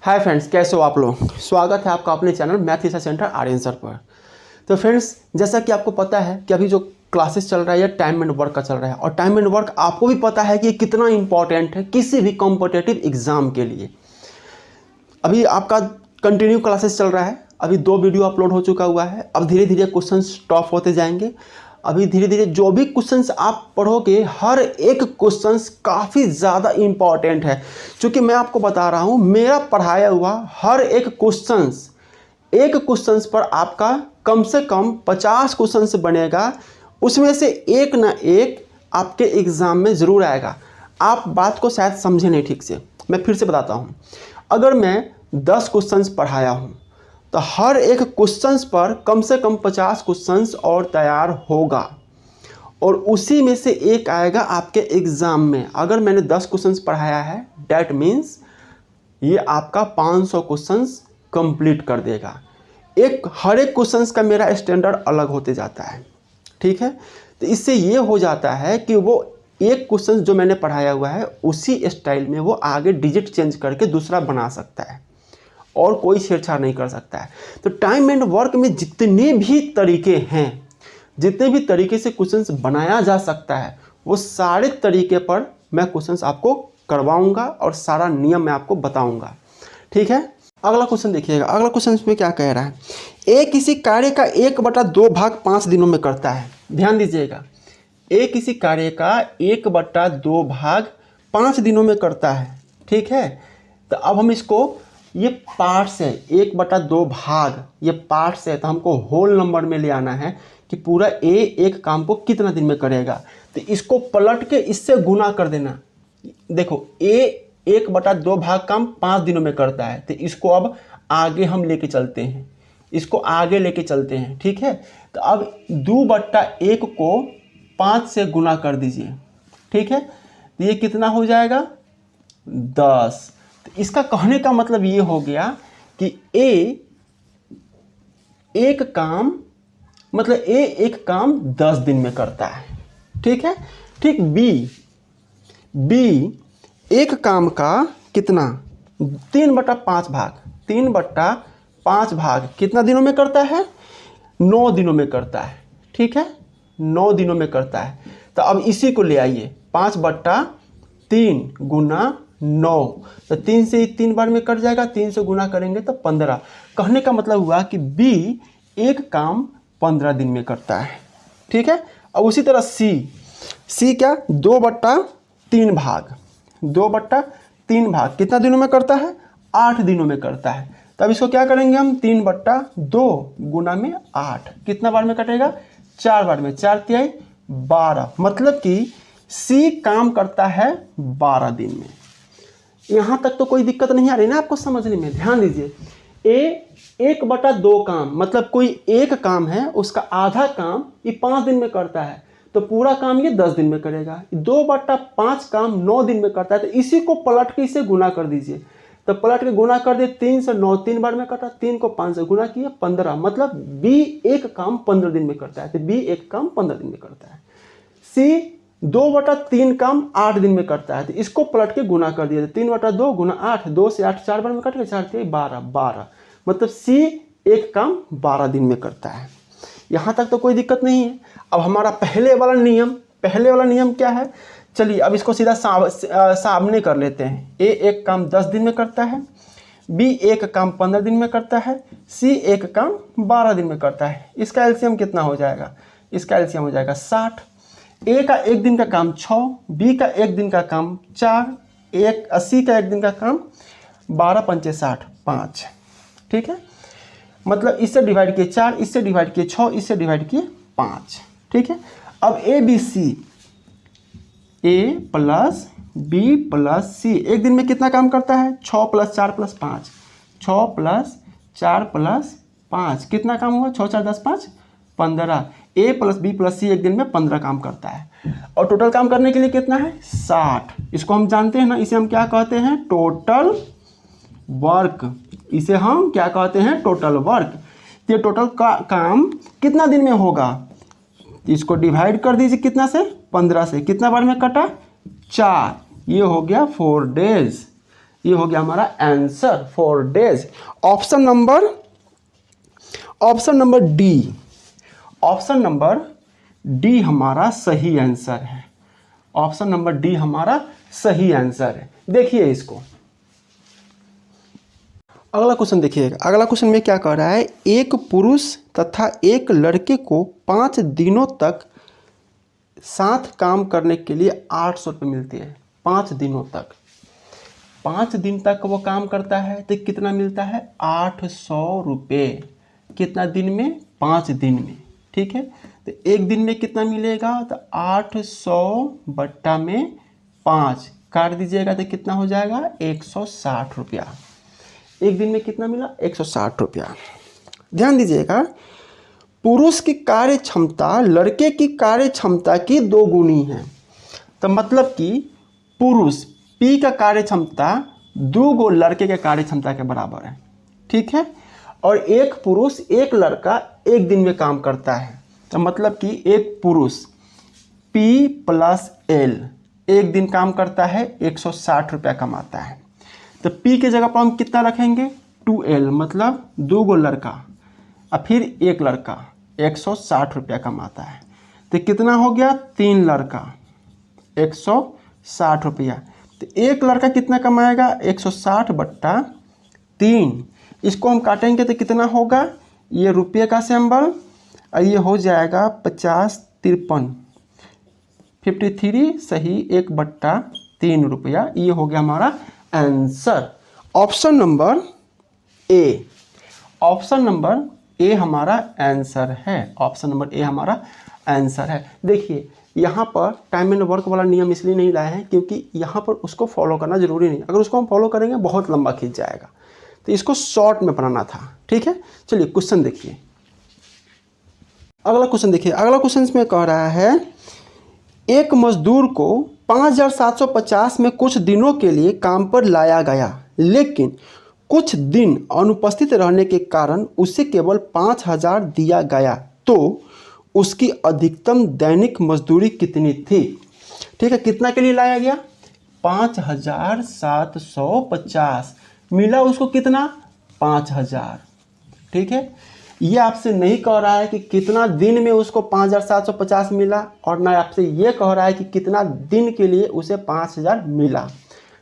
Hi friends, कैसे हो आप लोग। स्वागत है आपका अपने channel math research centre Aryan sir पर। तो फ्रेंड्स, जैसा कि आपको पता है कि अभी जो क्लासेस चल रहा है ये टाइम एंड वर्क का चल रहा है, और टाइम एंड वर्क आपको भी पता है कि ये कितना इंपॉर्टेंट है किसी भी कॉम्पिटिटिव एग्जाम के लिए। अभी आपका कंटिन्यू क्लासेस चल रहा है, अभी 2 वीडियो अपलोड हो चुका हुआ है। अब धीरे धीरे क्वेश्चन टॉप होते जाएंगे। अभी धीरे धीरे जो भी क्वेश्चंस आप पढ़ोगे, हर एक क्वेश्चंस काफ़ी ज़्यादा इम्पॉर्टेंट है। क्योंकि मैं आपको बता रहा हूँ, मेरा पढ़ाया हुआ हर एक क्वेश्चंस पर आपका कम से कम 50 क्वेश्चंस बनेगा। उसमें से एक ना एक आपके एग्ज़ाम में ज़रूर आएगा। आप बात को शायद समझे नहीं ठीक से, मैं फिर से बताता हूँ। अगर मैं 10 क्वेश्चंस पढ़ाया हूँ तो हर एक क्वेश्चंस पर कम से कम 50 क्वेश्चंस और तैयार होगा, और उसी में से एक आएगा आपके एग्ज़ाम में। अगर मैंने 10 क्वेश्चंस पढ़ाया है, डैट मीन्स ये आपका 500 क्वेश्चंस कंप्लीट कर देगा। हर एक क्वेश्चंस का मेरा स्टैंडर्ड अलग होते जाता है, ठीक है। तो इससे ये हो जाता है कि वो एक क्वेश्चन जो मैंने पढ़ाया हुआ है उसी स्टाइल में वो आगे डिजिट चेंज करके दूसरा बना सकता है, और कोई छेड़छाड़ नहीं कर सकता है। तो टाइम एंड वर्क में जितने भी तरीके हैं, जितने भी तरीके से क्वेश्चंस बनाया जा सकता है, वो सारे तरीके पर मैं क्वेश्चंस आपको करवाऊंगा और सारा नियम मैं आपको बताऊंगा, ठीक है। अगला क्वेश्चन देखिएगा। अगला क्वेश्चन इसमें क्या कह रहा है, ए किसी कार्य का 1/2 भाग 5 दिनों में करता है। ध्यान दीजिएगा, ए किसी कार्य का 1/2 भाग 5 दिनों में करता है, ठीक है। तो अब हम इसको, ये पार्ट्स है, 1/2 भाग ये पार्ट्स है, तो हमको होल नंबर में ले आना है कि पूरा ए एक काम को कितना दिन में करेगा। तो इसको पलट के इससे गुना कर देना। देखो, ए 1/2 भाग काम 5 दिनों में करता है, तो इसको अब आगे हम लेके चलते हैं, इसको आगे लेके चलते हैं, ठीक है। तो अब 2/1 को 5 से गुना कर दीजिए, ठीक है। तो ये कितना हो जाएगा, 10। तो इसका कहने का मतलब ये हो गया कि ए एक काम 10 दिन में करता है, ठीक है। ठीक, बी एक काम का कितना 3/5 भाग, 3/5 भाग कितना दिनों में करता है, 9 दिनों में करता है, ठीक है, 9 दिनों में करता है। तो अब इसी को ले आइए, 5/3 गुना 9, तो 3 से 3 बार में कट जाएगा, 3 से गुना करेंगे तो 15। कहने का मतलब हुआ कि बी एक काम 15 दिन में करता है, ठीक है। अब उसी तरह सी क्या 2/3 भाग, 2/3 भाग कितना दिनों में करता है, 8 दिनों में करता है। तब इसको क्या करेंगे हम, 3/2 गुना में 8, कितना बार में कटेगा, 4 बार में, 4 तिहाई 12, मतलब कि सी काम करता है 12 दिन में। यहाँ तक तो कोई दिक्कत नहीं आ रही ना आपको समझने में। ध्यान दीजिए, ए 1/2 काम, मतलब कोई एक काम है, उसका आधा काम ये 5 दिन में करता है, तो पूरा काम ये 10 दिन में करेगा। 2/5 काम 9 दिन में करता है, तो इसी को पलट के इसे गुना कर दीजिए। तो पलट के गुना कर दिए, 3 से 9 3 बार में कटा, 3 को 5 से गुना किया 15, मतलब बी एक काम 15 दिन में करता है। तो बी एक काम 15 दिन में करता है। सी 2/3 काम 8 दिन में करता है, तो इसको पलट के गुना कर दिया, 3/2 गुना 8, 2 से 8 4 बार में कट गया, 4 से 12, मतलब सी एक काम 12 दिन में करता है। यहाँ तक तो कोई दिक्कत नहीं है। अब हमारा पहले वाला नियम क्या है, चलिए अब इसको सीधा सामने कर लेते हैं। ए एक काम 10 दिन में करता है, बी एक काम 15 दिन में करता है, सी एक काम 12 दिन में करता है। इसका एलसीएम कितना हो जाएगा, इसका एलसीएम हो जाएगा 60। ए का एक दिन का काम 6, बी का एक दिन का काम 4, सी का एक दिन का काम 12 पंचे 60 5, ठीक है। मतलब इससे डिवाइड किए 4, इससे डिवाइड किए 6, इससे डिवाइड किए 5, ठीक है। अब A B C, A plus B plus C एक दिन में कितना काम करता है, 6 + 4 + 5, 6 + 4 + 5 कितना काम हुआ, 6 4 10 5 15। ए प्लस बी प्लस सी एक दिन में 15 काम करता है, और टोटल काम करने के लिए कितना है, 60। इसको हम जानते हैं ना, इसे हम क्या कहते हैं, टोटल वर्क। इसे हम क्या कहते हैं, टोटल वर्क। ये टोटल काम कितना दिन में होगा, इसको डिवाइड कर दीजिए कितना से, 15 से, कितना बार में कटा, 4, ये हो गया 4 डेज। ये हो गया हमारा answer 4 days. Option number D, option number D हमारा सही आंसर है। ऑप्शन नंबर डी हमारा सही आंसर है। देखिए इसको, अगला क्वेश्चन देखिएगा। अगला क्वेश्चन में क्या कह रहा है, एक पुरुष तथा एक लड़के को 5 दिनों तक साथ काम करने के लिए 800 रुपये मिलती है। 5 दिनों तक, 5 दिन तक वो काम करता है तो कितना मिलता है, 800 रुपये। कितना दिन में, 5 दिन में। ठीक है, तो एक दिन में कितना मिलेगा, तो 800 बट्टा में 5 काट दीजिएगा तो कितना हो जाएगा, 160 रुपया। एक दिन में कितना मिला, 160 रुपया। ध्यान दीजिएगा, पुरुष की कार्य क्षमता लड़के की कार्य क्षमता की 2 गुनी है। तो मतलब कि पुरुष P का कार्य क्षमता 2 गो लड़के के कार्य क्षमता के बराबर है। ठीक है, और एक पुरुष एक लड़का एक दिन में काम करता है। तो मतलब कि एक पुरुष P + L एक दिन काम करता है, 160 रुपया कमाता है। तो P के जगह पर हम कितना रखेंगे, 2L, मतलब 2 गो लड़का और फिर एक लड़का 160 रुपया कमाता है। तो कितना हो गया, 3 लड़का 160 रुपया। तो एक लड़का कितना कमाएगा, 160 बट्टा 3। इसको हम काटेंगे तो कितना होगा, ये रुपये का सिंबल और ये हो जाएगा 50 53 53 सही 1/3 रुपया। ये हो गया हमारा answer. Option number A, option number A हमारा आंसर है। ऑप्शन नंबर ए हमारा आंसर है। देखिए यहाँ पर टाइम एंड वर्क वाला नियम इसलिए नहीं लाए हैं क्योंकि यहाँ पर उसको फॉलो करना जरूरी नहीं। अगर उसको हम फॉलो करेंगे बहुत लंबा खींच जाएगा, तो इसको शॉर्ट में बनाना था। ठीक है, चलिए क्वेश्चन देखिए। अगला क्वेश्चन देखिए। अगला क्वेश्चन इसमें कह रहा है, एक मजदूर को 5750 में कुछ दिनों के लिए काम पर लाया गया, लेकिन कुछ दिन अनुपस्थित रहने के कारण उसे केवल 5000 दिया गया, तो उसकी अधिकतम दैनिक मजदूरी कितनी थी। ठीक है, कितना के लिए लाया गया, 5750 मिला उसको कितना, 5000। ठीक है, ये आपसे नहीं कह रहा है कि कितना दिन में उसको 5750 मिला, और ना आपसे ये कह रहा है कि कितना दिन के लिए उसे 5000 मिला।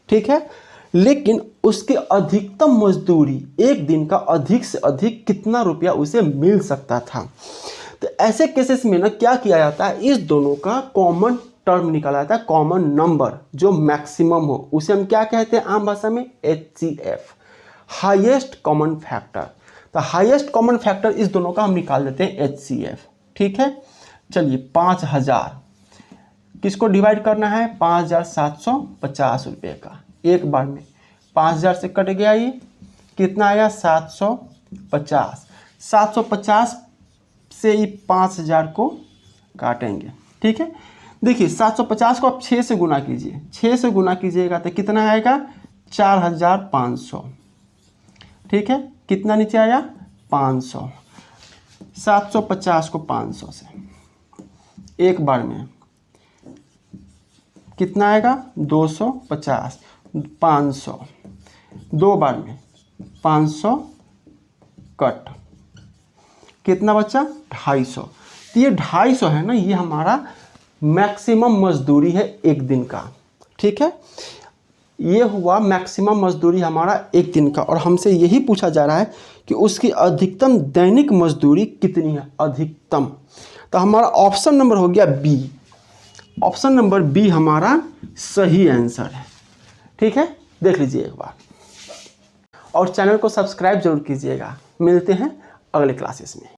ठीक है, लेकिन उसकी अधिकतम मजदूरी एक दिन का अधिक से अधिक कितना रुपया उसे मिल सकता था। तो ऐसे केसेस में ना क्या किया जाता है, इस दोनों का कॉमन टर्म निकाला जाता है, कॉमन नंबर जो मैक्सिमम हो उसे हम क्या कहते हैं आम भाषा में, HCF, हाईएस्ट कॉमन फैक्टर। तो हाईएस्ट कॉमन फैक्टर इस दोनों का हम निकाल देते हैं HCF। ठीक है, चलिए 5000 किसको डिवाइड करना है, 5750 रुपये का। एक बार में 5000 से कट गया, ये कितना आया, 750। 750 से ही 5000 को काटेंगे। ठीक है, देखिए 750 को आप 6 से गुना कीजिए, 6 से गुना कीजिएगा तो कितना आएगा, 4500। ठीक है, कितना नीचे आया, 500। 750 को 500 से एक बार में कितना आएगा, 250। 500 दो बार में 500 कट, कितना बचा, 250। तो ये 250 है ना, ये हमारा मैक्सिमम मजदूरी है एक दिन का। ठीक है, ये हुआ मैक्सिमम मजदूरी हमारा एक दिन का, और हमसे यही पूछा जा रहा है कि उसकी अधिकतम दैनिक मजदूरी कितनी है, अधिकतम। तो हमारा ऑप्शन नंबर हो गया बी। ऑप्शन नंबर बी हमारा सही आंसर है। ठीक है, देख लीजिए एक बार, और चैनल को सब्सक्राइब जरूर कीजिएगा। मिलते हैं अगले क्लासेस में।